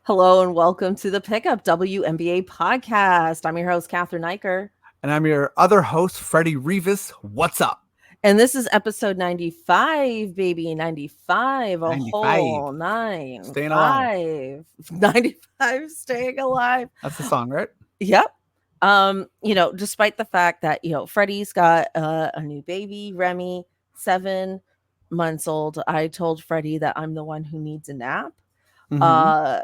Hello and welcome to the Pickup WNBA podcast. I'm your host, Katherine Eicher. And I'm your other host, Freddie Rivas. What's up? And this is episode 95, baby. 95, a 95. whole nine, Staying alive. five. 95, staying alive. That's the song, right? Yep. Despite the fact that, Freddie's got a new baby, Remy, 7 months old, I told Freddie that I'm the one who needs a nap. Mm-hmm. Uh,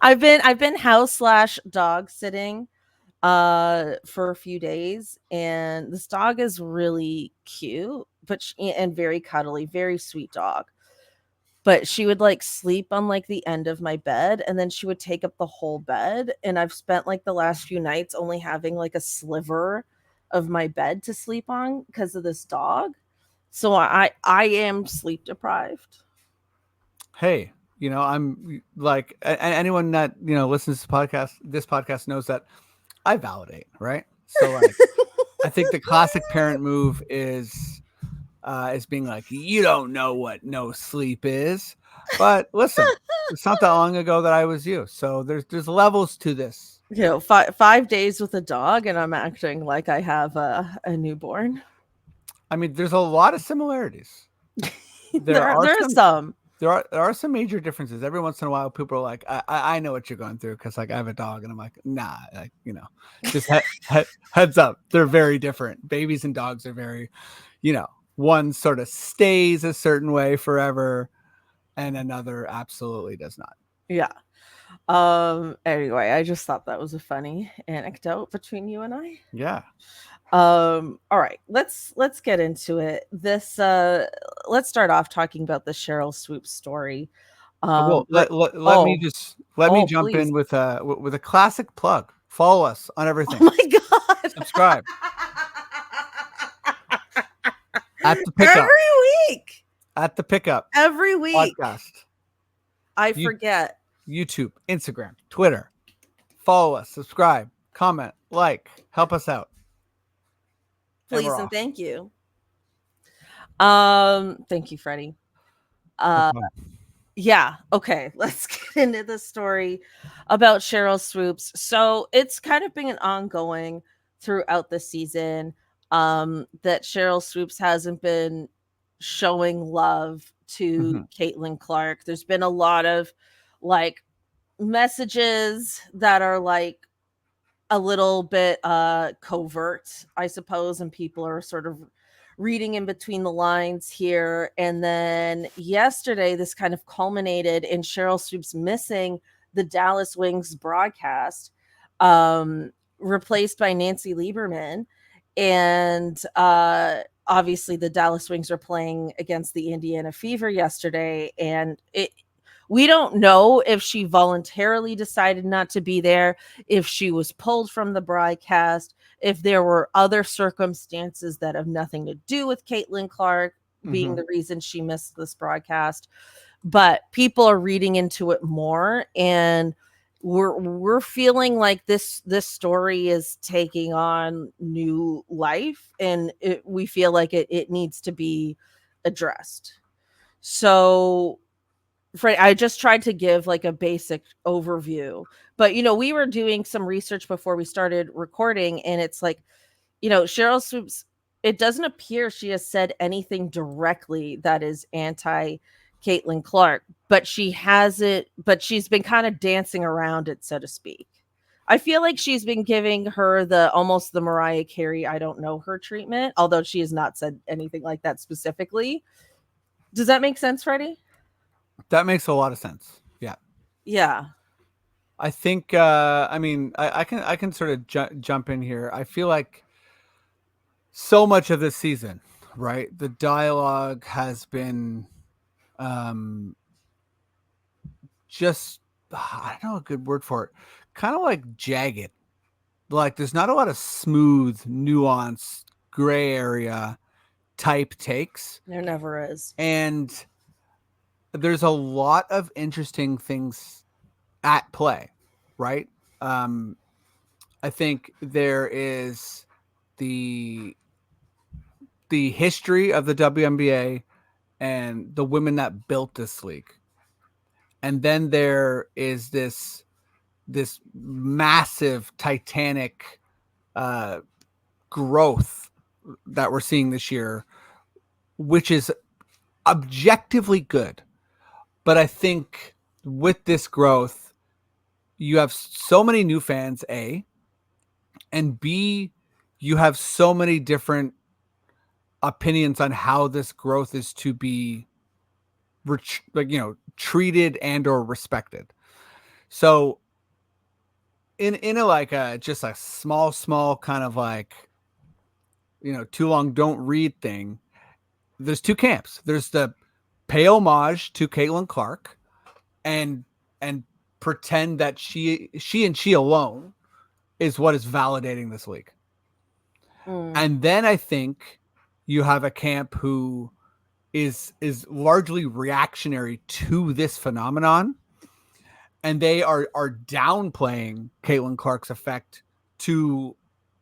I've been house slash dog sitting for a few days, and this dog is really cute, and very cuddly, very sweet dog. But she would like sleep on like the end of my bed, and then she would take up the whole bed, and I've spent like the last few nights only having like a sliver of my bed to sleep on because of this dog. So I am sleep deprived. Hey, I'm like anyone that listens to this podcast knows that I validate, right? So like, I think the classic parent move is being like, you don't know what no sleep is. But listen, it's not that long ago that I was you, so there's levels to this. 5 days with a dog, and I'm acting like I have a newborn. I mean, there's a lot of similarities. there are some. There are some major differences. Every once in a while, people are like, I know what you're going through because like I have a dog, and I'm like, nah, like just heads up, they're very different. Babies and dogs are very, one sort of stays a certain way forever, and another absolutely does not. Yeah. Anyway, I just thought that was a funny anecdote between you and I. Yeah. All right, let's get into it. Let's start off talking about the Sheryl Swoops story. Well, But let me jump please. in with a classic plug. Follow us on everything. Oh my god. Subscribe at the pickup. Every week. Podcast. I forget. YouTube, Instagram, Twitter. Follow us, subscribe, comment, like, help us out. Please and thank you. Thank you, Freddie. Yeah, okay, let's get into the story about Sheryl Swoops. So it's kind of been an ongoing throughout the season that Sheryl Swoops hasn't been showing love to Caitlin Clark. There's been a lot of like messages that are like a little bit covert, I suppose, and people are sort of reading in between the lines here. And then yesterday, this kind of culminated in Sheryl Swoops missing the Dallas Wings broadcast, replaced by Nancy Lieberman. And obviously, the Dallas Wings are playing against the Indiana Fever yesterday. And we don't know if she voluntarily decided not to be there, if she was pulled from the broadcast, if there were other circumstances that have nothing to do with Caitlin Clark being the reason she missed this broadcast. But people are reading into it more, and we're feeling like this story is taking on new life, and we feel like it needs to be addressed. So I just tried to give like a basic overview, but we were doing some research before we started recording, and it's like, Sheryl Swoops, it doesn't appear she has said anything directly that is anti Caitlin Clark, but she's been kind of dancing around it, so to speak. I feel like she's been giving her almost the Mariah Carey, I don't know her treatment, although she has not said anything like that specifically. Does that make sense, Freddie? That makes a lot of sense. Yeah. Yeah. I think, I can sort of jump in here. I feel like so much of this season, right? The dialogue has been, just, I don't know a good word for it. Kind of like jagged. Like there's not a lot of smooth, nuanced, gray area type takes. There never is. And there's a lot of interesting things at play, right? I think there is the history of the WNBA and the women that built this league. and then there is this massive titanic growth that we're seeing this year, which is objectively good. But I think with this growth, you have so many new fans, A, and B, you have so many different opinions on how this growth is to be treated and or respected. So in a like a just a small kind of like, too long don't read thing, there's two camps. There's the pay homage to Caitlin Clark and and pretend that she alone is what is validating this league. And then I think you have a camp who is largely reactionary to this phenomenon, and they are downplaying Caitlin Clark's effect to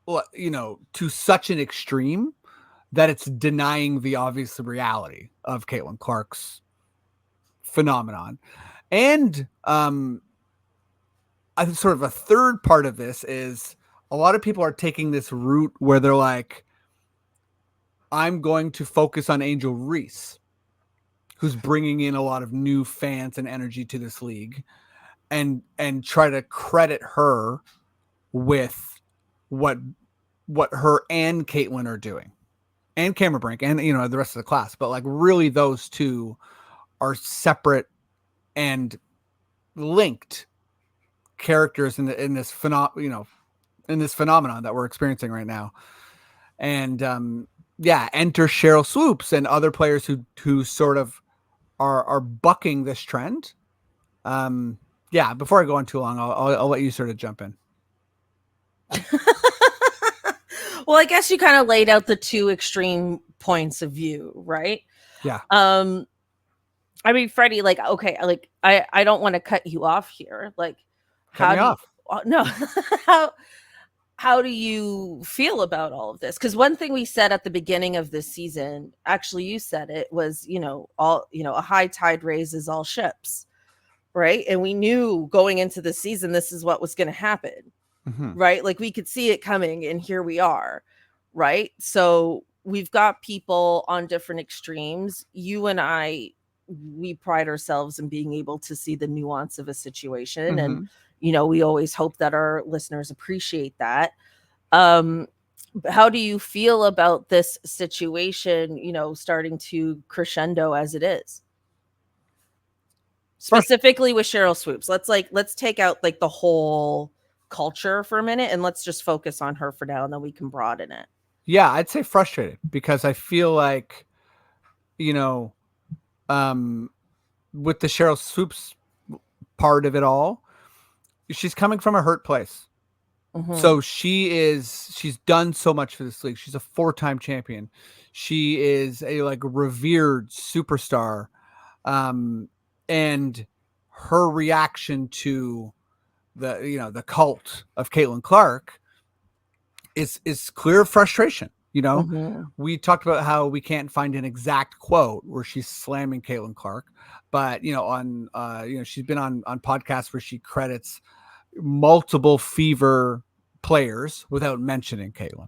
to such an extreme that it's denying the obvious reality of Caitlin Clark's phenomenon. And I think sort of a third part of this is a lot of people are taking this route where they're like, I'm going to focus on Angel Reese, who's bringing in a lot of new fans and energy to this league, and try to credit her with what her and Caitlin are doing, and Cameron Brink, and the rest of the class. But like, really, those two are separate and linked characters in this phenomenon that we're experiencing right now. And enter Sheryl Swoops and other players who sort of are bucking this trend. Before I go on too long, I'll let you sort of jump in. Well, I guess you kind of laid out the two extreme points of view, right? Yeah. I mean, Freddie, like, okay, like I don't want to cut you off here. Like, Cut me off. No, how do you feel about all of this? Because one thing we said at the beginning of this season, actually, you said it was, a high tide raises all ships, right? And we knew going into the season, this is what was going to happen, right? Like, we could see it coming, and here we are, right? So we've got people on different extremes. You and I, we pride ourselves in being able to see the nuance of a situation, and we always hope that our listeners appreciate that. How do you feel about this situation, starting to crescendo as it is? Specifically with Sheryl Swoops. Let's take out like the whole culture for a minute, and let's just focus on her for now, and then we can broaden it. Yeah, I'd say frustrated, because I feel like, with the Sheryl Swoops part of it all, she's coming from a hurt place. So she's done so much for this league. She's a 4-time champion. She is a like revered superstar. And her reaction to the cult of Caitlin Clark is clear frustration. We talked about how we can't find an exact quote where she's slamming Caitlin Clark, but she's been on podcasts where she credits multiple Fever players without mentioning Caitlin.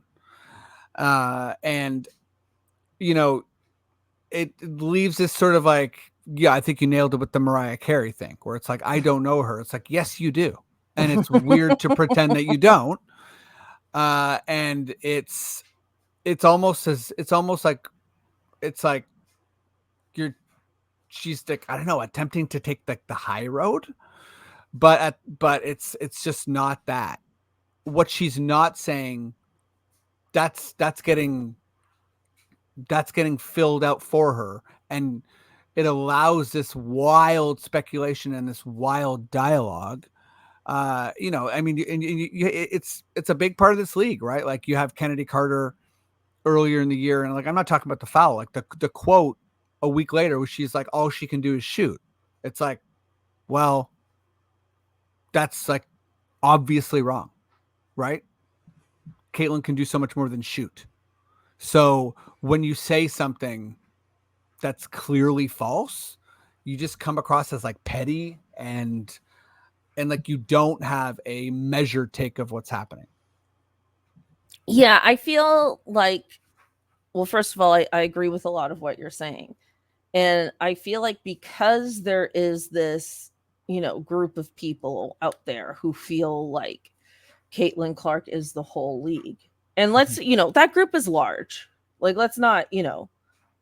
And it leaves this sort of like, I think you nailed it with the Mariah Carey thing, where it's like, I don't know her. It's like, yes, you do. And it's weird to pretend that you don't. And it's almost like she's like, I don't know, attempting to take the high road, but it's just not that. What she's not saying, that's getting filled out for her, and it allows this wild speculation and this wild dialogue. I mean, it's a big part of this league, right? Like, you have Kennedy Carter earlier in the year, and like, I'm not talking about the foul, like the quote a week later where she's like, all she can do is shoot. It's like, well, that's like obviously wrong, right? Caitlin can do so much more than shoot. So when you say something that's clearly false, you just come across as like petty and like you don't have a measured take of what's happening. Yeah, I feel like, well, first of all, I agree with a lot of what you're saying. And I feel like because there is this, group of people out there who feel like Caitlin Clark is the whole league. And let's, that group is large. Like, let's not,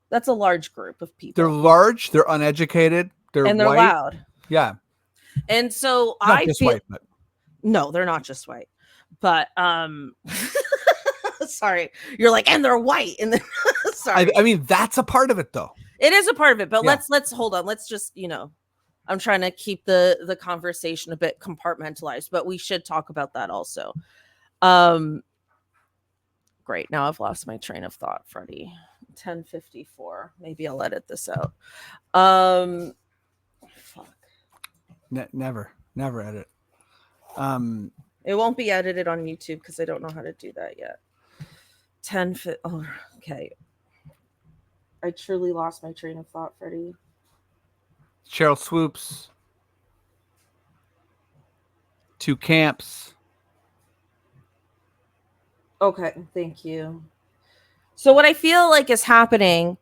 that's a large group of They're people. large, they're uneducated, they're And they're white. loud. Yeah. And so Not I just feel white, but no, they're not just white. But sorry. You're like, and they're white. And then sorry. I mean, that's a part of it though. It is a part of it, but Yeah. let's hold on. Let's just, I'm trying to keep the conversation a bit compartmentalized, but we should talk about that also. Great. Now I've lost my train of thought, Freddie. 10:54. Maybe I'll edit this out. Fuck. Never edit. It won't be edited on YouTube because I don't know how to do that yet. 10. Oh, okay. I truly lost my train of thought, Freddie. Sheryl Swoops. 2 camps. Okay, thank you. So what I feel like is happening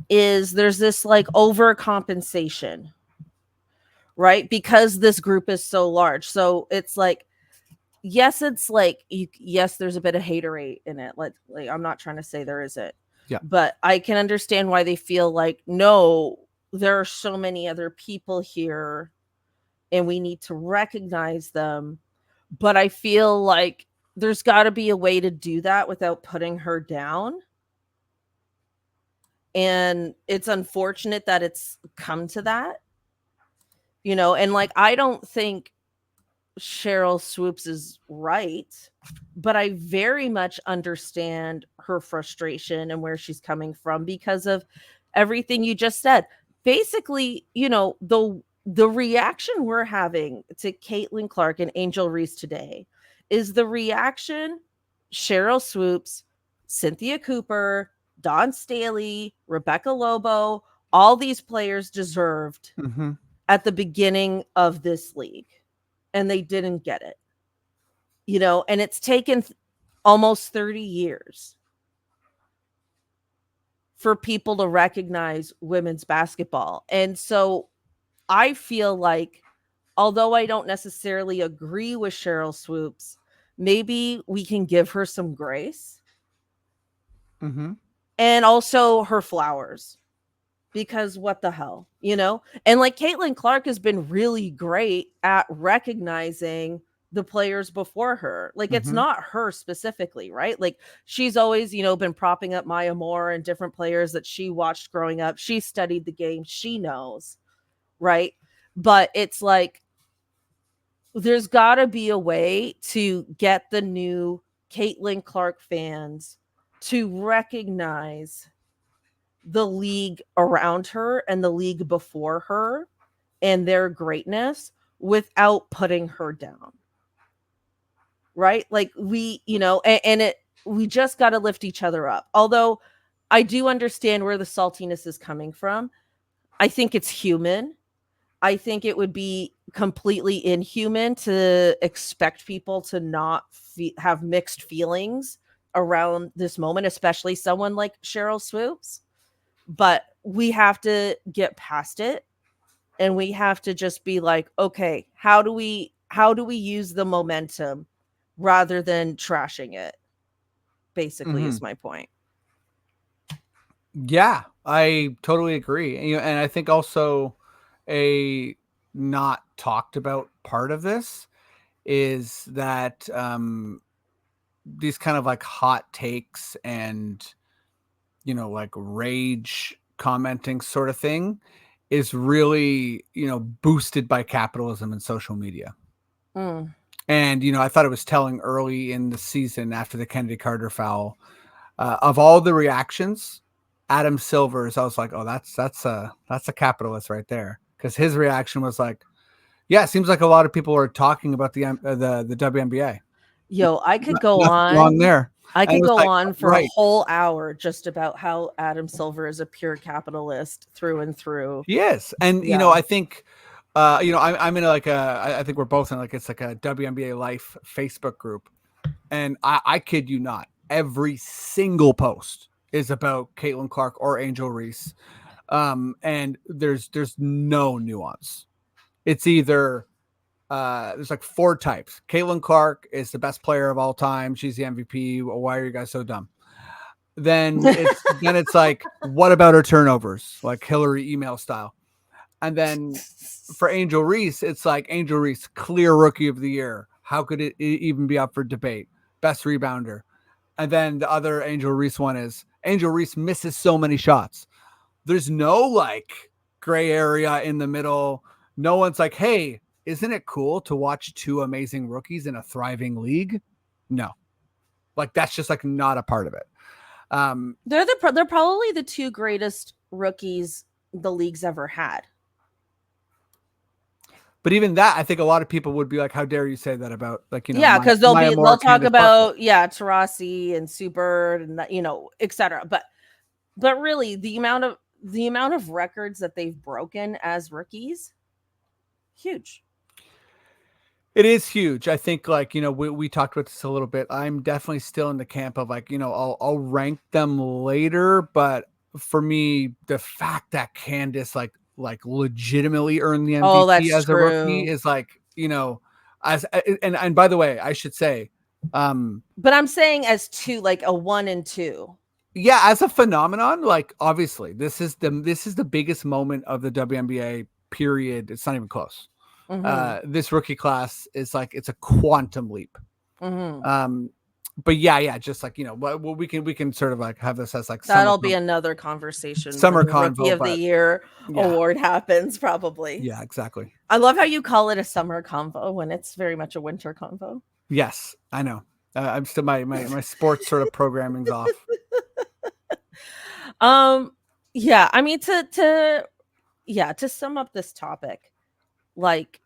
is there's this like overcompensation, right? Because this group is so large. So it's like, yes, it's like, yes, there's a bit of haterade in it. Like I'm not trying to say there isn't. Yeah. But I can understand why they feel like, no, there are so many other people here and we need to recognize them. But I feel like there's got to be a way to do that without putting her down. And it's unfortunate that it's come to that, and like, I don't think Sheryl Swoops is right, but I very much understand her frustration and where she's coming from because of everything you just said. Basically, the reaction we're having to Caitlin Clark and Angel Reese today is the reaction Sheryl Swoops, Cynthia Cooper, Dawn Staley, Rebecca Lobo, all these players deserved at the beginning of this league. And they didn't get it, and it's taken almost 30 years for people to recognize women's basketball. And so I feel like, although I don't necessarily agree with Sheryl Swoops, maybe we can give her some grace and also her flowers, because what the hell, and like Caitlin Clark has been really great at recognizing the players before her. Like it's not her specifically, right? Like she's always, been propping up Maya Moore and different players that she watched growing up. She studied the game. She knows, right? But it's like, there's got to be a way to get the new Caitlin Clark fans to recognize the league around her and the league before her and their greatness without putting her down. Right? Like we, we just got to lift each other up. Although I do understand where the saltiness is coming from. I think it's human. I think it would be completely inhuman to expect people to not have mixed feelings around this moment, especially someone like Sheryl Swoops. But we have to get past it, and we have to just be like, okay, how do we use the momentum rather than trashing it? Basically, is my point. Yeah, I totally agree. And I think also a not talked about part of this is that these kind of like hot takes and like rage commenting sort of thing is really boosted by capitalism and social media. And I thought it was telling early in the season after the Kennedy Carter foul, of all the reactions, Adam Silver's, I was like, oh, that's a capitalist right there, because his reaction was like, yeah, it seems like a lot of people are talking about the WNBA. Yo, I could go Nothing on. wrong there. I could go like, on for right. a whole hour just about how Adam Silver is a pure capitalist through and through. He is. And, I think I'm in like I think we're both in like it's like a WNBA Life Facebook group, and I kid you not, every single post is about Caitlin Clark or Angel Reese, and there's no nuance. It's either there's like four types. Caitlin Clark is the best player of all time. She's the MVP. Why are you guys so dumb? Then it's like, what about her turnovers? Like Hillary email style. And then for Angel Reese, it's like Angel Reese, clear rookie of the year. How could it even be up for debate? Best rebounder. And then the other Angel Reese one is Angel Reese misses so many shots. There's no like gray area in the middle. No one's like, hey, isn't it cool to watch two amazing rookies in a thriving league? No, like that's just like not a part of it. They're probably the two greatest rookies the league's ever had. But even that, I think a lot of people would be like, how dare you say that about like, Yeah, because Maya Moore, they'll talk Candace Parker. about Tarasi and Super and that, etc. But really the amount of records that they've broken as rookies, huge. It is huge. I think like, we talked about this a little bit. I'm definitely still in the camp of like, I'll rank them later, but for me, the fact that Candace like legitimately earned the Oh, MVP that's as a rookie true. is like, as and by the way, I should say, But I'm saying as two, like a 1 and 2. yeah, as a phenomenon, like obviously this is the biggest moment of the WNBA period. It's not even close. Mhm. This rookie class is like it's a quantum leap. Mhm. Um, but yeah, just like well, we can sort of like have this as like That'll be another conversation when summer the Rookie convo, of the but Year yeah, award happens, probably. yeah, exactly. I love how you call it a summer convo when it's very much a winter convo. Yes, I know. I'm still my sports sort of programming's off. Um, yeah, I mean to sum up this topic, like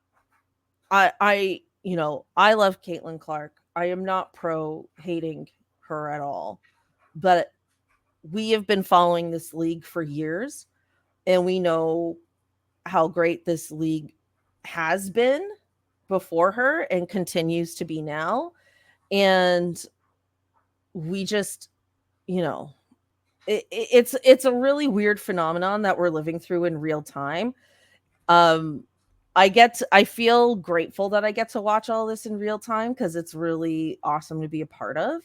I love Caitlin Clark. I am not pro hating her at all, but we have been following this league for years, and we know how great this league has been before her and continues to be now. And we just, you know, it's a really weird phenomenon that we're living through in real time. Um, I feel grateful that I get to watch all this in real time because it's really awesome to be a part of.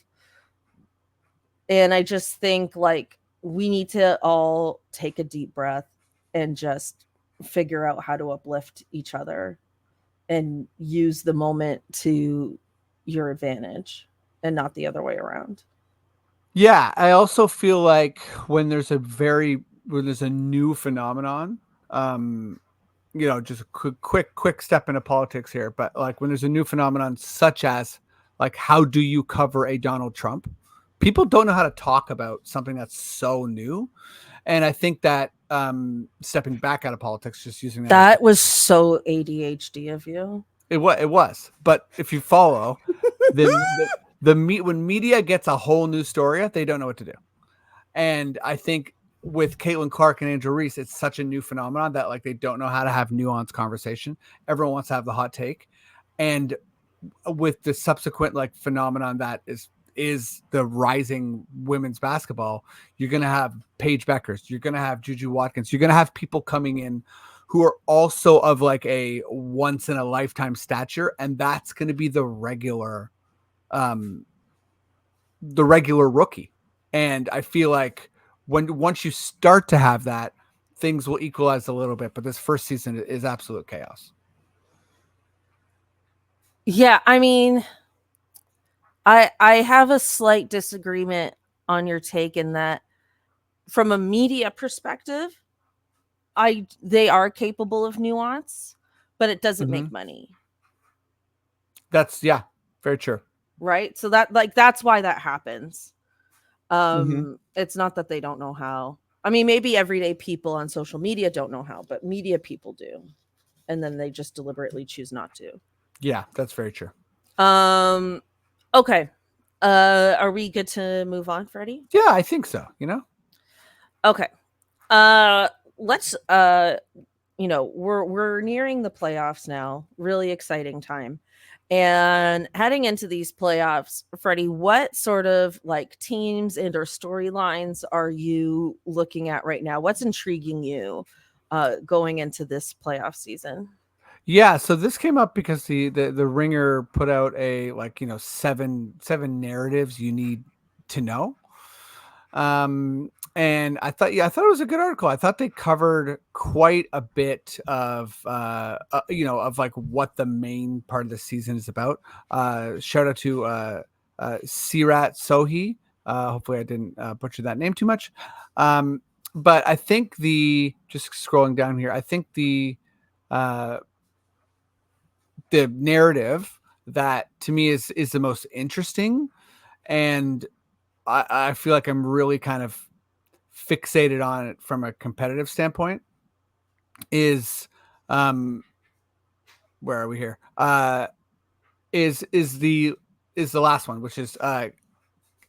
And I just think like we need to all take a deep breath and just figure out how to uplift each other and use the moment to your advantage and not the other way around. Yeah, I also feel like when there's a new phenomenon, just a quick step into politics here, but like when there's a new phenomenon such as like how do you cover a Donald Trump? People don't know how to talk about something that's so new. And I think that stepping back out of politics, just using that as That was so ADHD of you. it was. But if you follow when media gets a whole new story, they don't know what to do. And I think with Caitlin Clark and Angel Reese, it's such a new phenomenon that like they don't know how to have nuanced conversation. Everyone wants to have the hot take. And with the subsequent like phenomenon that is the rising women's basketball, you're gonna have Paige Beckers, you're gonna have Juju Watkins, you're gonna have people coming in who are also of like a once in a lifetime stature, and that's gonna be um the regular rookie. And I feel like once you start to have that, things will equalize a little bit. But this first season is absolute chaos. Yeah, I mean, I have a slight disagreement on your take in that from a media perspective, I they are capable of nuance, but it doesn't Mm-hmm. make money. That's yeah, very true. Right? So that's why that happens. Mm-hmm. It's not that they don't know how. I mean, maybe everyday people on social media don't know how, but media people do. And then they just deliberately choose not to. Yeah, that's very true. Um okay. Are we good to move on, Freddie? Yeah, I think so. Okay. Uh let's we're nearing the playoffs now. Really exciting time. And heading into these playoffs, Freddie, what sort of like teams and or storylines are you looking at right now? What's intriguing you going into this playoff season? Yeah, so this came up because the Ringer put out a like seven narratives you need to know. And I thought it was a good article. I thought they covered quite a bit of of like what the main part of the season is about. Shout out to Sirat Sohi. Hopefully I didn't butcher that name too much. But I think the just scrolling down here, I think uh the narrative that to me is the most interesting, and I feel like I'm really kind of fixated on it from a competitive standpoint is um where are we here is the last one, which is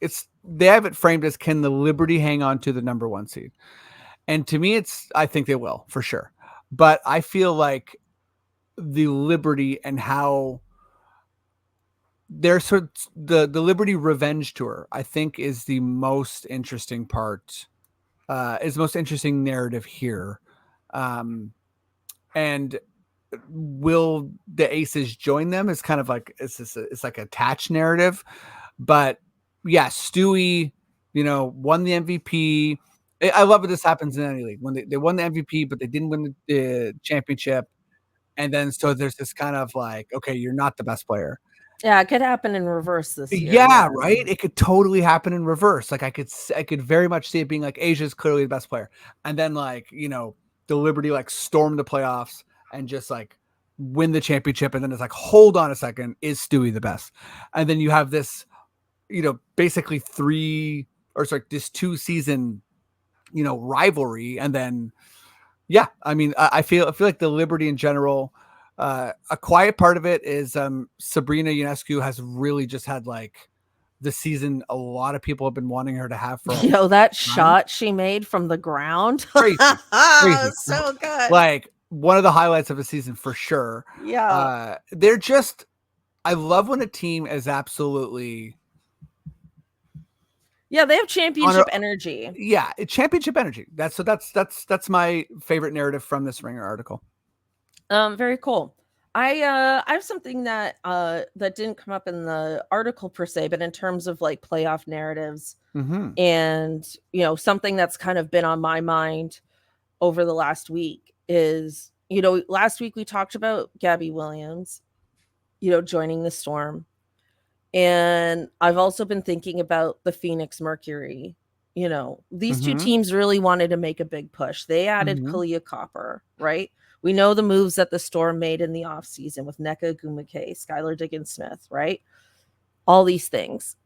it's they have it framed as, can the Liberty hang on to the number one seed? And to me, it's, I think they will for sure, but I feel like the Liberty and how their sort of the Liberty revenge tour, I think, is the most interesting part, is the most interesting narrative here. Um, and will the Aces join them? Is kind of like it's like a attached narrative, but yeah, Stewie, won the MVP. I love when this happens in any league when they won the MVP, but they didn't win the championship, and then so there's this kind of like, okay, you're not the best player. Yeah, it could happen in reverse this year. Yeah, Yeah. right. It could totally happen in reverse. Like I could very much see it being like Asia's clearly the best player, and then like the Liberty like storm the playoffs and just like win the championship, and then it's like, hold on a second, is Stewie the best? And then you have this, basically this 2 season, rivalry, and then yeah, I mean, I feel like the Liberty in general. A quiet part of it is Sabrina Ionescu has really just had like the season a lot of people have been wanting her to have for a long That time. shot she made from the ground. Crazy, crazy. So good. Like one of the highlights of the season for sure. Yeah. They're just, I love when a team is absolutely Yeah, they have on a, championship energy. yeah, championship energy. That's my favorite narrative from this Ringer article. Very cool. I have something that that didn't come up in the article per se, but in terms of like playoff narratives Mm-hmm. and something that's kind of been on my mind over the last week is, last week we talked about Gabby Williams, joining the Storm. And I've also been thinking about the Phoenix Mercury. These two Mm-hmm. teams really wanted to make a big push. They added Mm-hmm. Kalia Copper, right? We know the moves that the Storm made in the offseason with Nneka Ogwumike, Skylar Diggins-Smith, right? All these things.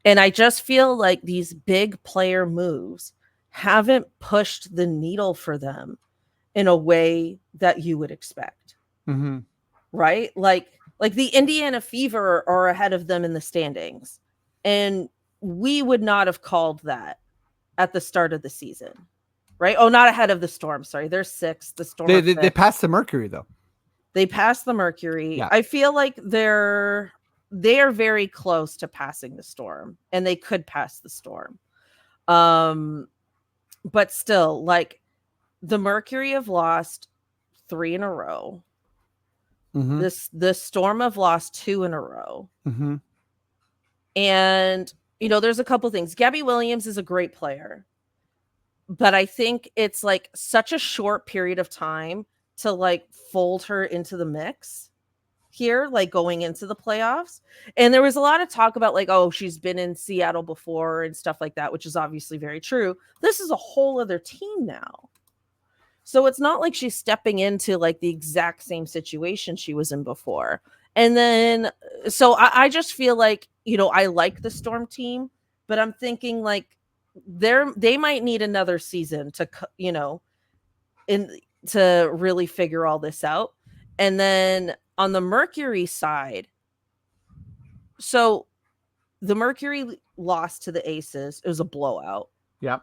And I just feel like these big player moves haven't pushed the needle for them in a way that you would expect, Mm-hmm. right? Like the Indiana Fever are ahead of them in the standings. And we would not have called that at the start of the season. Right? Oh, not ahead of the Storm. Sorry, they're sixth. The Storm are They fifth. passed the Mercury though. They passed the Mercury. Yeah. I feel like they are very close to passing the Storm, and they could pass the Storm. But still, like the Mercury have lost 3 in a row. Mm-hmm. The Storm have lost 2 in a row. Mm-hmm. And there's a couple things. Gabby Williams is a great player, but I think it's like such a short period of time to like fold her into the mix here, like going into the playoffs. And there was a lot of talk about like, oh, she's been in Seattle before and stuff like that, which is obviously very true. This is a whole other team now. So it's not like she's stepping into like the exact same situation she was in before. And then, so I just feel like, I like the Storm team, but I'm thinking like they might need another season to, in to really figure all this out. And then on the Mercury side, so the Mercury lost to the Aces. It was a blowout. Yep.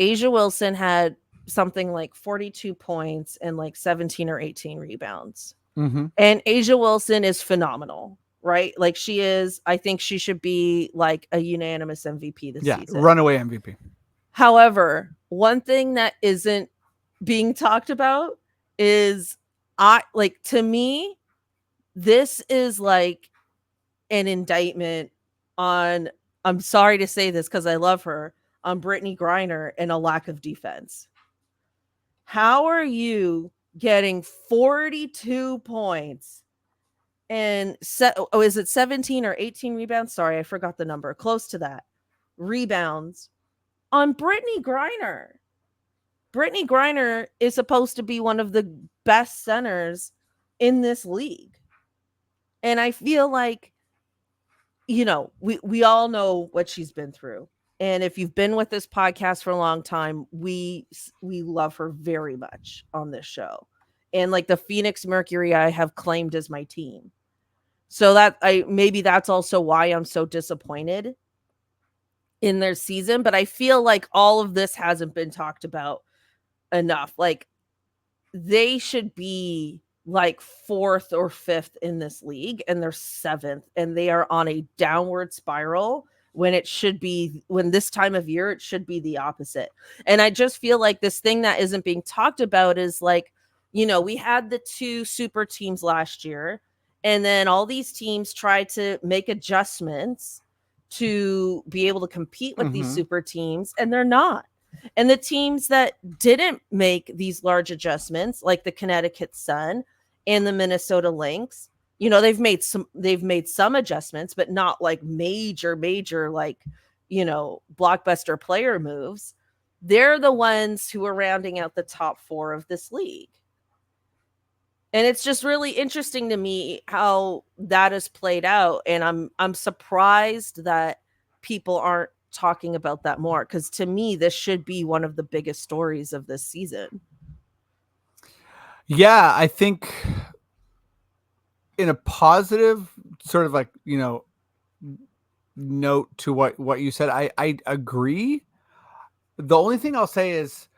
Asia Wilson had something like 42 points and like 17 or 18 rebounds. Mm-hmm. And Asia Wilson is phenomenal, right? Like she is, I think she should be like a unanimous MVP this Yeah, season. runaway MVP. However, one thing that isn't being talked about is I like to me, this is like an indictment on, I'm sorry to say this because I love her, on Brittany Griner and a lack of defense. How are you getting 42 points and is it 17 or 18 rebounds? Sorry, I forgot the number. Close to that. Rebounds on Brittany Griner. Brittany Griner is supposed to be one of the best centers in this league. And I feel like, we all know what she's been through. And if you've been with this podcast for a long time, we love her very much on this show. And like the Phoenix Mercury I have claimed as my team. So that maybe that's also why I'm so disappointed in their season, but I feel like all of this hasn't been talked about enough. Like they should be like fourth or fifth in this league and they're seventh and they are on a downward spiral when it should be, when this time of year it should be the opposite. And I just feel like this thing that isn't being talked about is like, we had the two super teams last year and then all these teams tried to make adjustments to be able to compete with these super teams and they're not. And the teams that didn't make these large adjustments, like the Connecticut Sun and the Minnesota Lynx, they've made some adjustments, but not like major like, blockbuster player moves. They're the ones who are rounding out the top four of this league. And it's just really interesting to me how that has played out. And I'm surprised that people aren't talking about that more, because to me this should be one of the biggest stories of this season. Yeah, I think in a positive sort of like, note to what you said, I agree. The only thing I'll say is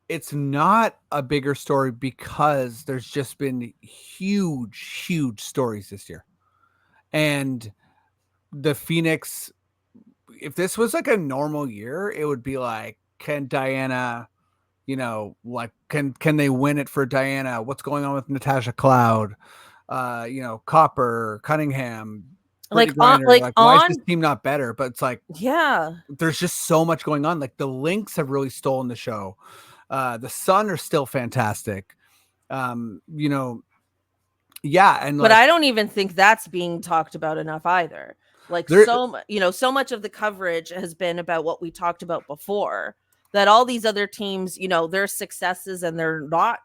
it's not a bigger story because there's just been huge stories this year. And the Phoenix, if this was like a normal year, it would be like, can Diana, like can they win it for Diana? What's going on with Natasha Cloud? Copper, Cunningham, Brittany Griner. Like, why is this team not better? But it's like, yeah, there's just so much going on. Like the Lynx have really stolen the show. The Sun are still fantastic. Yeah, and but I don't even think that's being talked about enough either. Like so much of the coverage has been about what we talked about before, that all these other teams, their successes and they're not,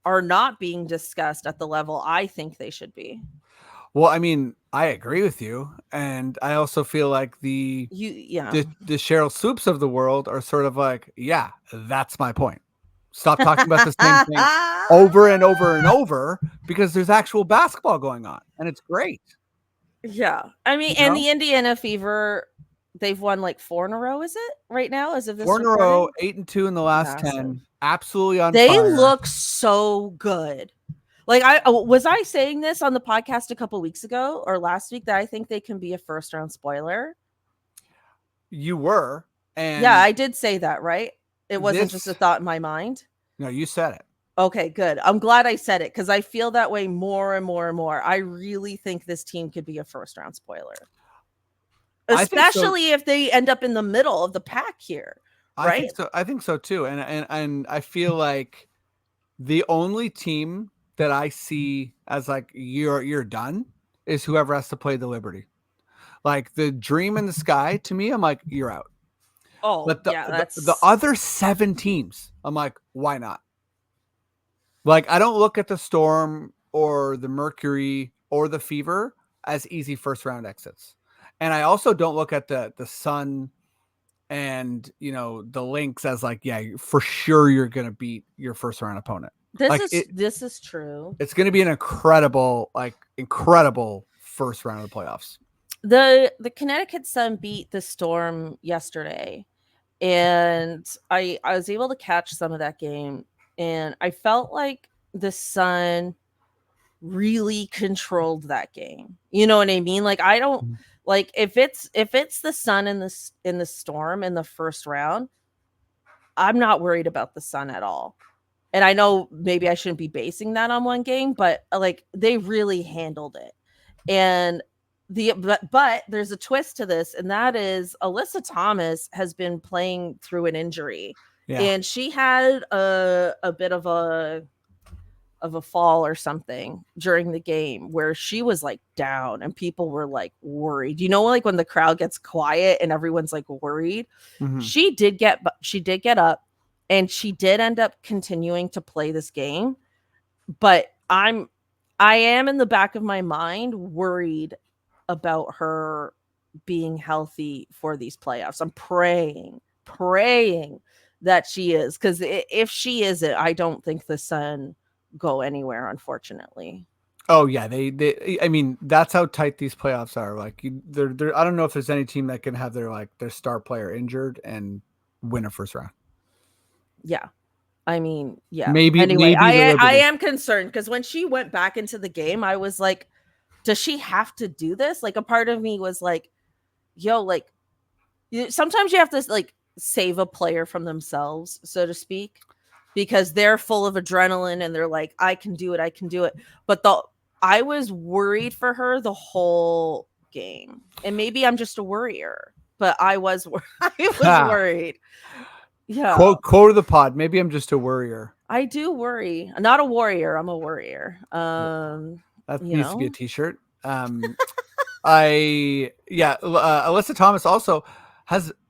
are not being discussed at the level I think they should be. Well, I mean, I agree with you, and I also feel like the Sheryl Swoops of the world are sort of like, yeah, that's my point. Stop talking about the same thing over and over and over, because there's actual basketball going on, and it's great. Yeah, I mean, and the Indiana Fever, they've won like 4 in a row. Is it right now? As of this 4 in a row, 8-2 in the last 10. Absolutely on fire. They look so good. Like was I saying this on the podcast a couple weeks ago or last week that I think they can be a first round spoiler? You were, and yeah, I did say that, right? It wasn't just a thought in my mind. No, you said it. Okay, good. I'm glad I said it because I feel that way more and more and more. I really think this team could be a first round spoiler, especially if they end up in the middle of the pack here. Right? I think so too, and I feel like the only team that I see as like you're done is whoever has to play the Liberty. Like the Dream in the Sky, to me, I'm like, you're out. Oh, but that's the other 7 teams, I'm like, why not? Like, I don't look at the Storm or the Mercury or the Fever as easy first round exits, and I also don't look at the Sun and the Lynx as like, yeah, for sure you're gonna beat your first round opponent. This is true. It's going to be an incredible first round of the playoffs. The Connecticut Sun beat the Storm yesterday, and I was able to catch some of that game, and I felt like the Sun really controlled that game. You know what I mean? Like I don't like if it's the Sun in the Storm in the first round, I'm not worried about the Sun at all. And I know maybe I shouldn't be basing that on one game, but like they really handled it. And but there's a twist to this, and that is Alyssa Thomas has been playing through an injury, Yeah. and she had a bit of a fall or something during the game where she was like down and people were like worried. You know, like when the crowd gets quiet and everyone's like worried. Mm-hmm. She did get up and she did end up continuing to play this game, but I am in the back of my mind worried about her being healthy for these playoffs. I'm praying that she is, because if she isn't, I don't think the Sun go anywhere, unfortunately. Oh yeah, they. I mean, that's how tight these playoffs are. Like, I don't know if there's any team that can have their star player injured and win a first round. Yeah. I mean, yeah. Anyway, Maybe the I Liberty. am concerned because when she went back into the game, I was like, does she have to do this? Like a part of me was like, yo, like sometimes you have to like save a player from themselves, so to speak, because they're full of adrenaline and they're like, I can do it, I can do it. But I was worried for her the whole game. And maybe I'm just a worrier, but I was I was worried. Yeah. Quote of the pod. Maybe I'm just a worrier. I do worry. I'm not a warrior, I'm a worrier. That You needs to be a know? T-shirt. Alyssa Thomas also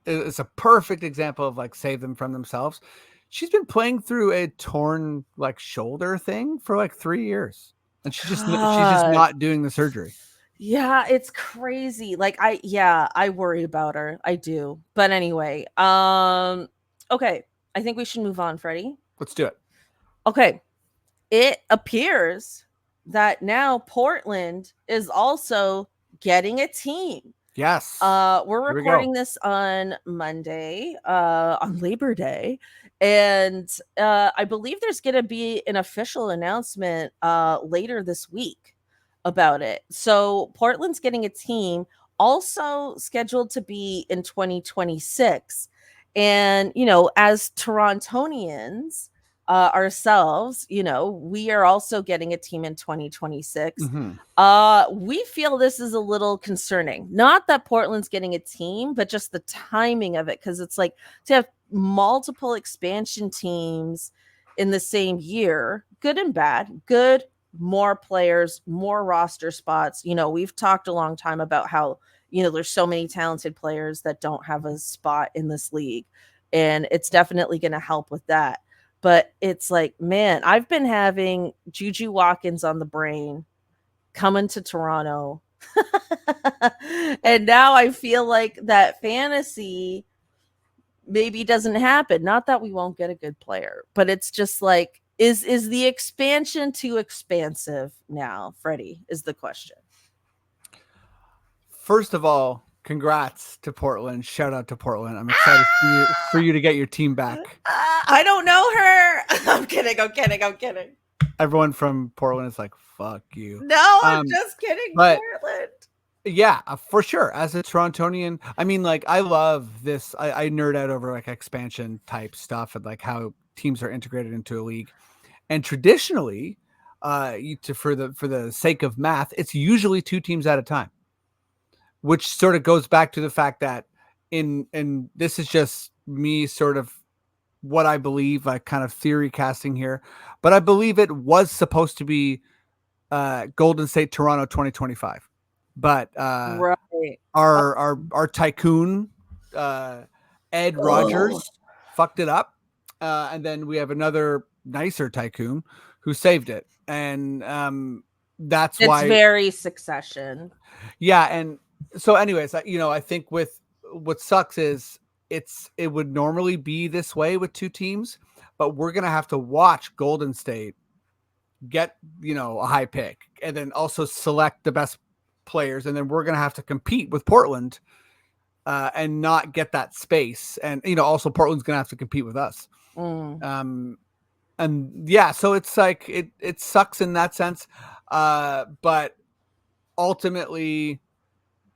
is a perfect example of like save them from themselves. She's been playing through a torn like shoulder thing for like 3 years, and she's just God. not doing the surgery. Yeah, it's crazy. Like I worry about her. I do. But anyway, okay. I think we should move on, Freddie. Let's do it. Okay. It appears that now Portland is also getting a team. Yes. We're Here we go. recording this on Monday, on Labor Day, and I believe there's going to be an official announcement later this week about it. So Portland's getting a team, also scheduled to be in 2026, and you know, as Torontonians. Ourselves, you know, we are also getting a team in 2026. Mm-hmm. We feel this is a little concerning. Not that Portland's getting a team, but just the timing of it, because it's like to have multiple expansion teams in the same year, good and bad. Good, more players, more roster spots. You know, we've talked a long time about how, you know, there's so many talented players that don't have a spot in this league, and it's definitely going to help with that. But it's like, man, I've been having Juju Watkins on the brain coming to Toronto. And now I feel like that fantasy maybe doesn't happen. Not that we won't get a good player, but it's just like, is the expansion too expansive now, Freddie, is the question. First of all, congrats to Portland. Shout out to Portland. I'm excited for you to get your team back. I don't know her. I'm kidding. Everyone from Portland is like, fuck you. No, I'm just kidding, Portland. Yeah, for sure. As a Torontonian, I mean, like, I love this. I nerd out over like expansion type stuff and like how teams are integrated into a league. And traditionally, for the sake of math, it's usually 2 teams at a time, which sort of goes back to the fact that and this is just me sort of what I believe, like kind of theory casting here, but I believe it was supposed to be Golden State Toronto 2025, but Right. our tycoon Ed Rogers fucked it up, and then we have another nicer tycoon who saved it, and that's why it's very Succession. Yeah, and so anyways, you know, I think with what sucks is it would normally be this way with 2 teams, but we're gonna have to watch Golden State get, you know, a high pick and then also select the best players, and then we're gonna have to compete with Portland and not get that space. And also Portland's gonna have to compete with us. Mm. Um, and yeah, so it's like it sucks in that sense. But ultimately,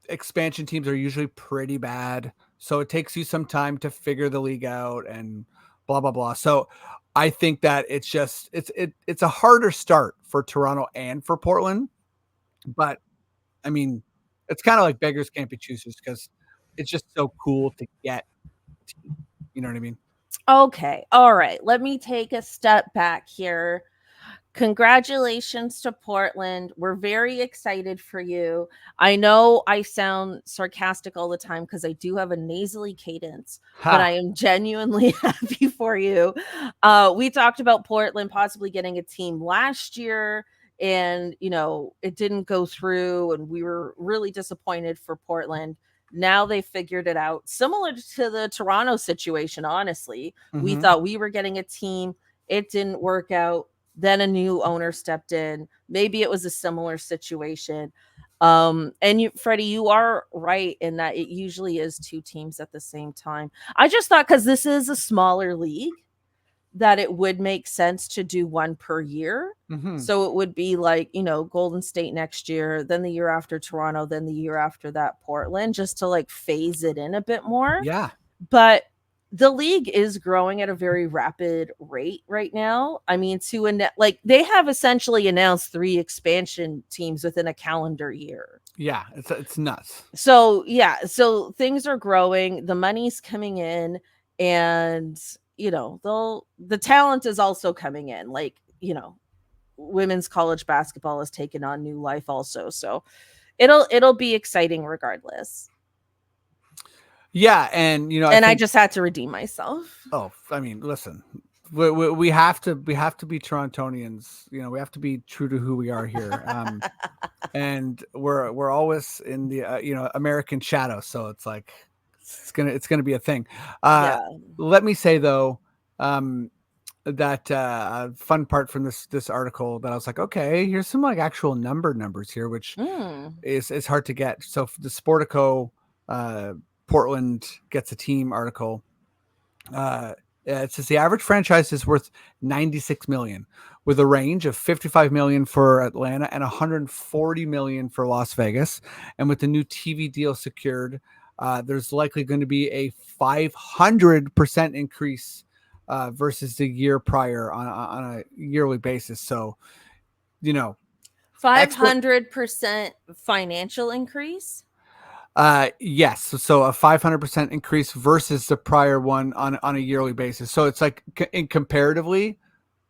expansion teams are usually pretty bad, so it takes you some time to figure the league out and blah blah blah. So I think that it's a harder start for Toronto and for Portland, but I mean, it's kind of like beggars can't be choosers because it's just so cool to get a team. You know what I mean? Okay. All right. Let me take a step back here. Congratulations to Portland. We're very excited for you. I know I sound sarcastic all the time because I do have a nasally cadence, but Ha. I am genuinely happy for you. We talked about Portland possibly getting a team last year, and it didn't go through, and we were really disappointed for Portland. Now they figured it out. Similar to the Toronto situation, honestly. We Mm-hmm. thought we were getting a team, it didn't work out, then a new owner stepped in. Maybe it was a similar situation. And Freddie, you are right in that it usually is two teams at the same time. I just thought because this is a smaller league, that it would make sense to do one per year. Mm-hmm. So it would be like, Golden State next year, then the year after Toronto, then the year after that Portland, just to like phase it in a bit more. Yeah. But the league is growing at a very rapid rate right now. I mean, like they have essentially announced 3 expansion teams within a calendar year. Yeah. It's nuts. So, yeah, so things are growing, the money's coming in, and the talent is also coming in. Like, women's college basketball has taken on new life also. So, it'll be exciting regardless. Yeah, and I And I think. just had to redeem myself. Oh, I mean, listen, we have to be Torontonians. We have to be true to who we are here. And we're always in the American shadow, so it's like it's gonna be a thing. Uh, Yeah. Let me say though, um, that fun part from this article that I was like, okay, here's some like actual numbers here, which Mm. is hard to get. So the Sportico uh, Portland gets a team article. It says the average franchise is worth 96 million, with a range of 55 million for Atlanta and 140 million for Las Vegas. And with the new TV deal secured, there's likely going to be a 500% increase versus the year prior on a yearly basis. So, you know, expert. 500% financial increase? Yes. So a 500% increase versus the prior one on a yearly basis. So it's like in comparatively,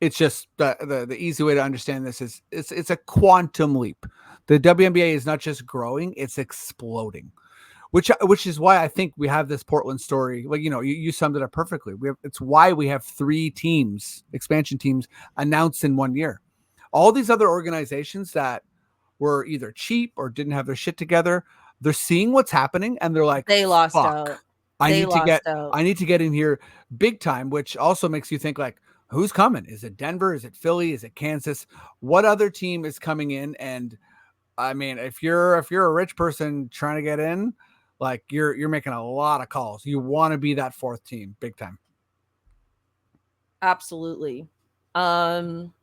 it's just the easy way to understand this is it's a quantum leap. The WNBA is not just growing, it's exploding. Which is why I think we have this Portland story. Like, you summed it up perfectly. It's why we have 3 teams, expansion teams, announced in 1 year. All these other organizations that were either cheap or didn't have their shit together, they're seeing what's happening and they're like, They lost out. fuck, I They need to get lost out. I need to get in here big time, which also makes you think like, who's coming? Is it Denver? Is it Philly? Is it Kansas? What other team is coming in? And I mean, if you're a rich person trying to get in, like you're making a lot of calls. You want to be that 4th team big time. Absolutely. Um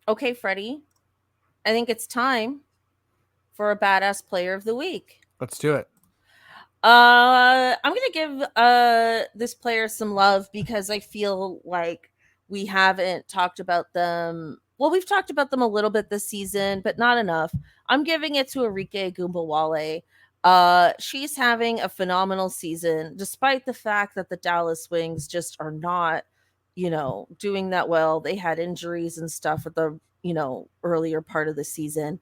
okay, Freddie. I think it's time for a badass player of the week. Let's do it. I'm gonna give this player some love because I feel like we haven't talked about them. Well, we've talked about them a little bit this season, but not enough. I'm giving it to Arike Gumbawale. She's having a phenomenal season, despite the fact that the Dallas Wings just are not, doing that well. They had injuries and stuff at the, earlier part of the season.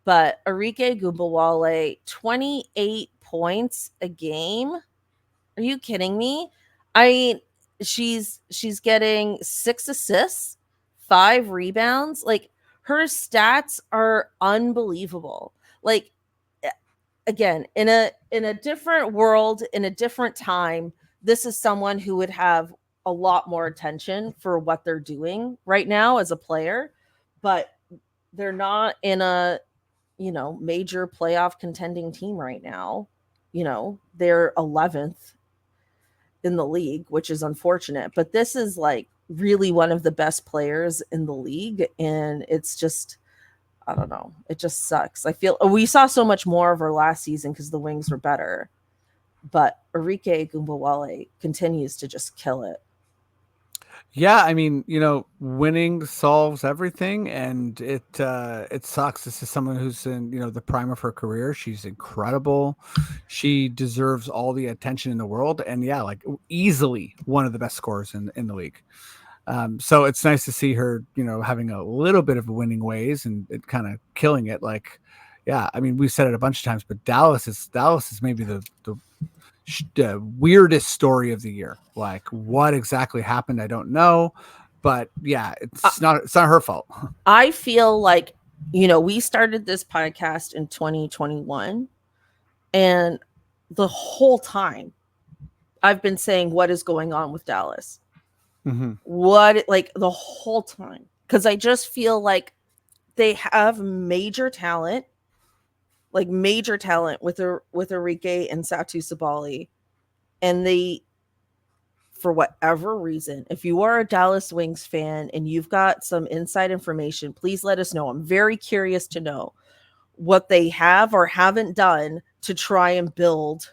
But Arike Gumbawale, 28 points a game. Are you kidding me? I mean, she's getting 6 assists, 5 rebounds. Like, her stats are unbelievable. Like, again, in a different world, in a different time, this is someone who would have a lot more attention for what they're doing right now as a player, but they're not in a major playoff contending team right now. they're 11th in the league, which is unfortunate. But this is like really one of the best players in the league. And it's just, I don't know. It just sucks. I feel we saw so much more of her last season because the Wings were better. But Arike Gumbawale continues to just kill it. Yeah, I mean, winning solves everything, and it sucks. This is someone who's in the prime of her career. She's incredible. She deserves all the attention in the world, and yeah, like easily one of the best scorers in the league. So it's nice to see her, having a little bit of winning ways and kind of killing it. Like, yeah, I mean, we've said it a bunch of times, but Dallas is maybe the weirdest story of the year. Like, what exactly happened, I don't know, but yeah, it's not her fault. I feel like, we started this podcast in 2021, and the whole time I've been saying, what is going on with Dallas? Mm-hmm. What, like, the whole time? Because I just feel like they have major talent, with Enrique and Satu Sabali, and they, for whatever reason, if you are a Dallas Wings fan and you've got some inside information, please let us know. I'm very curious to know what they have or haven't done to try and build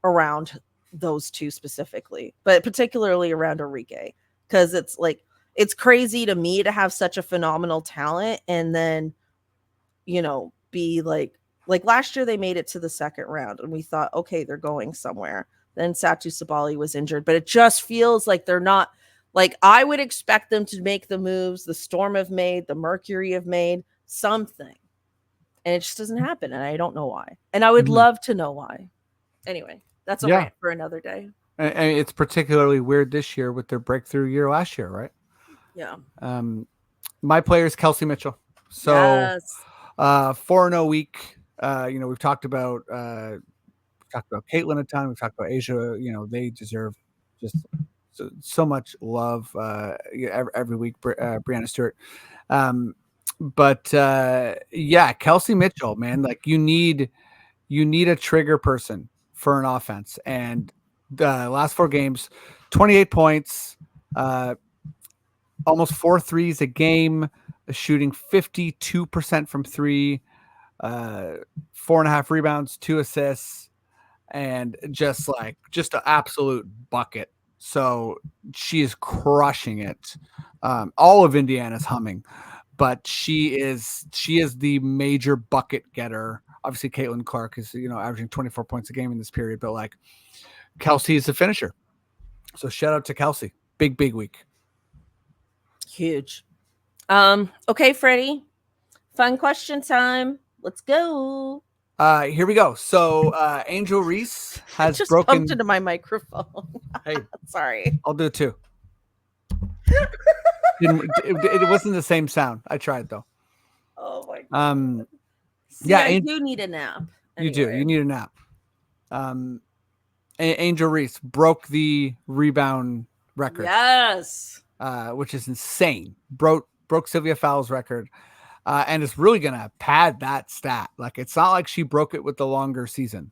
around those two specifically, but particularly around Enrique, because it's like, it's crazy to me to have such a phenomenal talent and then, be like last year they made it to the second round and we thought, okay, they're going somewhere. Then Satu Sabali was injured, but it just feels like they're not, like, I would expect them to make the moves the Storm have made, the Mercury have made, something. And it just doesn't happen. And I don't know why. And I would Mm-hmm. love to know why. Anyway, that's a Yeah, rant for another day. and it's particularly weird this year with their breakthrough year last year, right? Yeah. Um, my player is Kelsey Mitchell. So Yes. 4-0 week. We've talked about Caitlin a ton. We've talked about Asia. They deserve just so much love every week. Brianna Stewart. Um, but yeah, Kelsey Mitchell, man, like you need a trigger person for an offense. And the last 4 games, 28 points, uh, almost 4 threes a game, shooting 52% from three, uh, 4.5 rebounds, 2 assists, and just an absolute bucket. So she is crushing it. All of Indiana's humming, but she is the major bucket getter. Obviously, Caitlin Clark is averaging 24 points a game in this period, but like Kelsey is the finisher. So shout out to Kelsey. Big week. Huge. Okay, Freddie. Fun question time. Let's go. Here we go. So Angel Reese I has just bumped broken. into my microphone. Hey, Sorry. I'll do it too. It wasn't the same sound. I tried though. Oh my god. Um, See, yeah, I do need a nap. you do. Anyway. You need a nap. Angel Reese broke the rebound record, Yes. which is insane. Broke Sylvia Fowles' record, and it's really gonna pad that stat. Like it's not like she broke it with the longer season.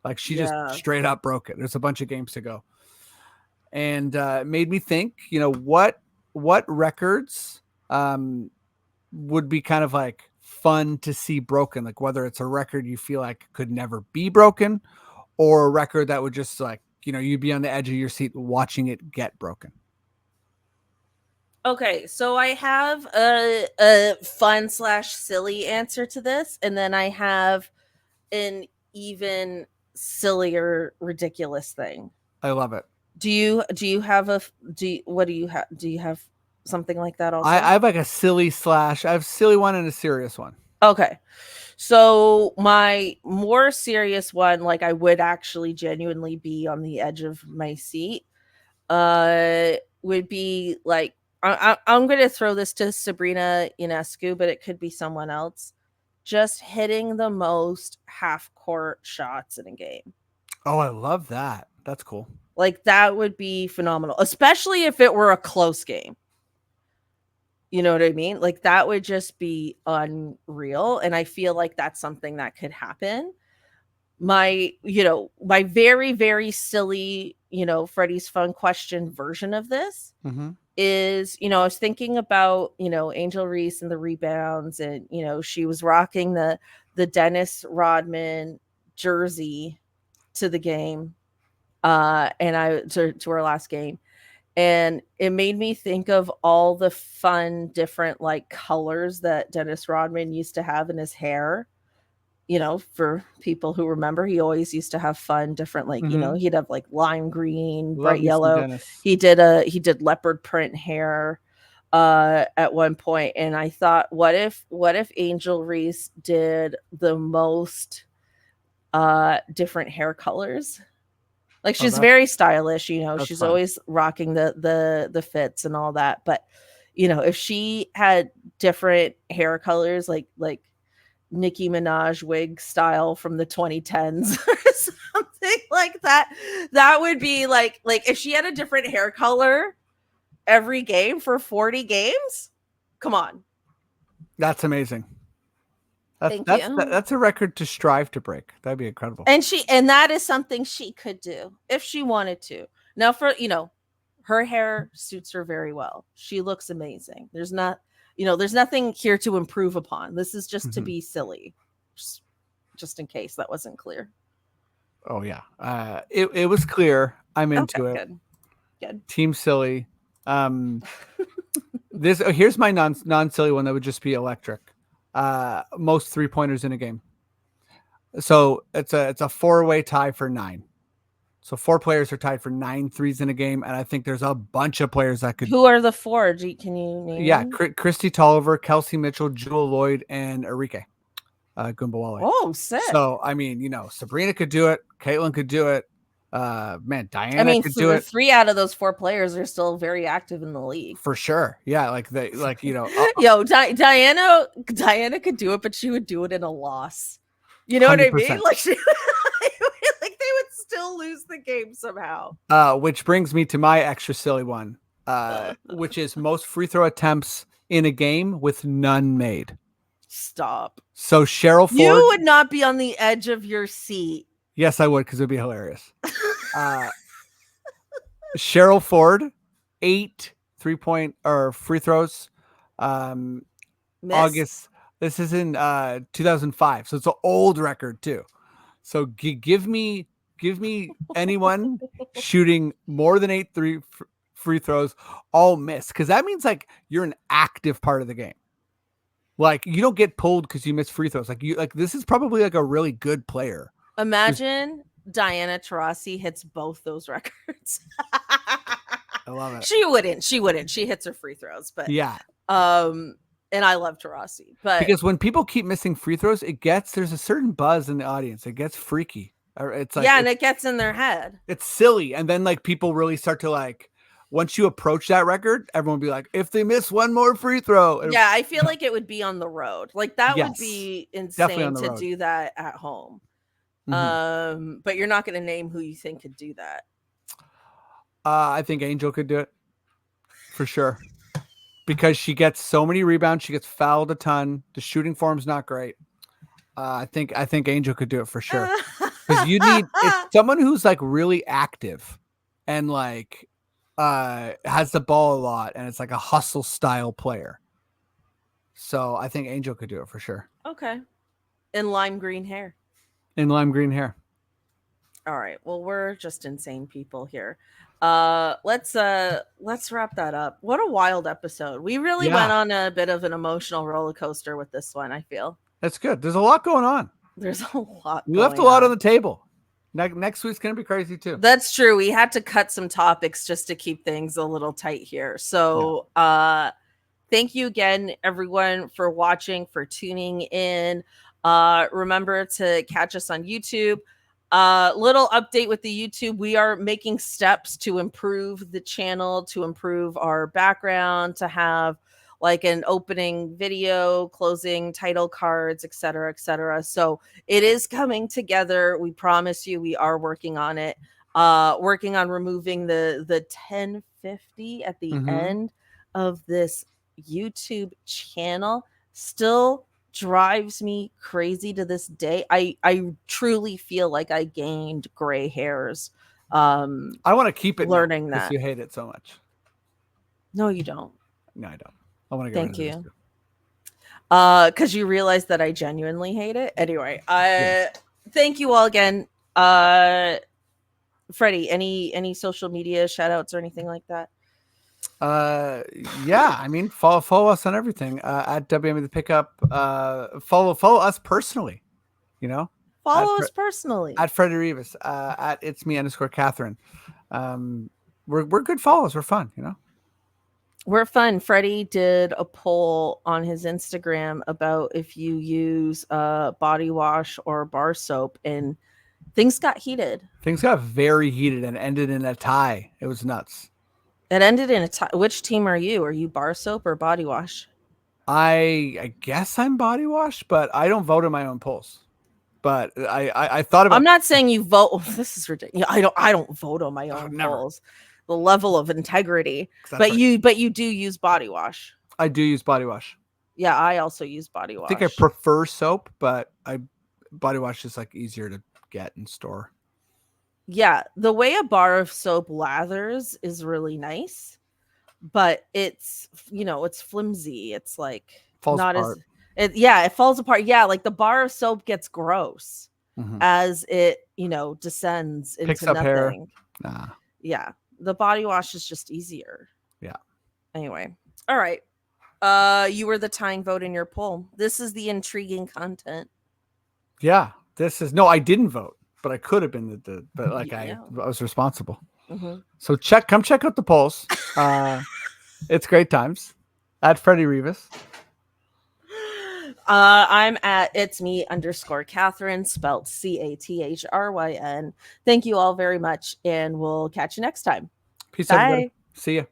Like she just Yeah. straight up broke it. There's a bunch of games to go, and it made me think. What records would be kind of like fun to see broken, like whether it's a record you feel like could never be broken or a record that would just like, you'd be on the edge of your seat watching it get broken. Okay, so I have a fun slash silly answer to this, and then I have an even sillier, ridiculous thing. I love it. Do you have a what do you have? Do you have something like that also? I have like a I have a silly one and a serious one. Okay. So my more serious one, like I would actually genuinely be on the edge of my seat, would be like I'm going to throw this to Sabrina Ionescu, but it could be someone else. Just hitting the most half court shots in a game. Oh, I love that. That's cool. Like that would be phenomenal, especially if it were a close game. You know what I mean? Like that would just be unreal. And I feel like that's something that could happen. my very, very silly, Freddie's fun question version of this Mm-hmm. is, I was thinking about, Angel Reese and the Rebounds, and, she was rocking the Dennis Rodman jersey to the game, and to our last game. And it made me think of all the fun, different like colors that Dennis Rodman used to have in his hair. For people who remember, he always used to have fun, different, like, Mm-hmm. he'd have like lime green, Love bright me some yellow. Dennis. He did leopard print hair at one point, and I thought, what if Angel Reese did the most different hair colors? Like, Oh, she's very stylish, that's she's fun. always rocking the fits and all that, but if she had different hair colors, like Nicki Minaj wig style from the 2010s or something like that. That would be like if she had a different hair color every game for 40 games. Come on. That's amazing. That's Thank that's you. that's a record to strive to break. That'd be incredible. And that is something she could do if she wanted to. Now, for her hair suits her very well. She looks amazing. There's nothing here to improve upon. This is just to Mm-hmm. be silly. Just, just in case that wasn't clear. Oh yeah. It was clear. I'm Okay, into it. good. Good. Team silly. Um, here's my non silly one that would just be electric. Most 3-pointers in a game. So it's a 4-way tie for 9. So 4 players are tied for 9 threes in a game, and I think there's a bunch of players that could. Who are the four? Can you name Yeah, them? Christy Tolliver, Kelsey Mitchell, Jewel Lloyd, and Enrique Gumbawale. Oh, sick. So I mean, Sabrina could do it, Caitlin could do it, man, I Diana mean, could do it three out of those four players are still very active in the league. for sure. Yeah, Yo, Diana could do it, but she would do it in a loss. You know what I mean? 100%. Like, like they would still lose the game somehow. Which brings me to my extra silly one, which is most free throw attempts in a game with none made. Stop. So Sheryl You Ford. would not be on the edge of your seat. Yes, I would, because it'd be hilarious. Sheryl Ford, 8 3-point or free throws. Miss? August. This is in 2005, so it's an old record too. So give me anyone shooting more than 8 free throws, all miss, because that means like you're an active part of the game. Like you don't get pulled because you miss free throws. Like this is probably like a really good player. Imagine Diana Taurasi hits both those records. I love it. She wouldn't. She hits her free throws, but Yeah. And I love Taurasi, but because when people keep missing free throws, there's a certain buzz in the audience. It gets freaky. It's like and it gets in their head. It's silly, and then like people really start to like. Once you approach that record, everyone will be like, if they miss one more free throw. Yeah, I feel like it would be on the road. Like that would be insane to do that at home. Mm-hmm. But you're not going to name who you think could do that. I think Angel could do it for sure. Because she gets so many rebounds, she gets fouled a ton. The shooting form's not great. I think Angel could do it for sure. Because it's someone who's like really active and like has the ball a lot, and it's like a hustle style player. So I think Angel could do it for sure. Okay. In lime green hair. All right. Well, we're just insane people here. Let's wrap that up. What a wild episode. We really went on a bit of an emotional roller coaster with this one, I feel. That's good. There's a lot going on. There's a lot. We left a lot on the table. Next week's going to be crazy too. That's true. We had to cut some topics just to keep things a little tight here. So, thank you again, everyone, for watching, for tuning in. Remember to catch us on YouTube. Little update with the YouTube. We are making steps to improve the channel, to improve our background, to have like an opening video, closing title cards, etc., etc. So it is coming together. We promise you, we are working on it. Working on removing the 1050 at the end of this YouTube channel. Still drives me crazy to this day. I truly feel like I gained gray hairs I want to keep it now learning because that. you hate it so much. No, you don't. No, I don't. I want to get rid Thank of this you. too. Because you realize that I genuinely hate it. Anyway, Yes. thank you all again. Uh Freddie, any social media shout outs or anything like that? Uh, yeah. I mean, follow us on everything. At WNBA the Pickup. Follow us personally. You know, at Follow us personally. at Freddie Rivas. At it's me _ Catherine. We're good follows. We're fun. You know. We're fun. Freddie did a poll on his Instagram about if you use body wash or bar soap, and things got heated. Things got very heated and ended in a tie. It was nuts. It ended in a tie. Which team are you? Are you bar soap or body wash? I guess I'm body wash, but I don't vote in my own polls. But I thought I'm about not saying you vote. Oh, this is ridiculous. I don't vote on my own never. polls. The level of integrity. That's But right. you do use body wash. I do use body wash. Yeah, I also use body I think I wash. prefer soap, but body wash is like easier to get and store. Yeah, the way a bar of soap lathers is really nice, but it's flimsy. It's like Falls not apart. it falls apart. Yeah, like the bar of soap gets gross Mm-hmm. as it, descends Picks into up hair. nothing. Nah. Yeah. The body wash is just easier. Yeah. Anyway. All right. You were the tying vote in your poll. This is the intriguing content. Yeah. This is no, I didn't vote, but I could have been but like Yeah. I was responsible. Mm-hmm. So come check out the polls. It's great times at Freddie Rivas. I'm at it's me _ Catherine, spelled CATHRYN. Thank you all very much, and we'll catch you next time. Peace, Bye. everybody. See ya.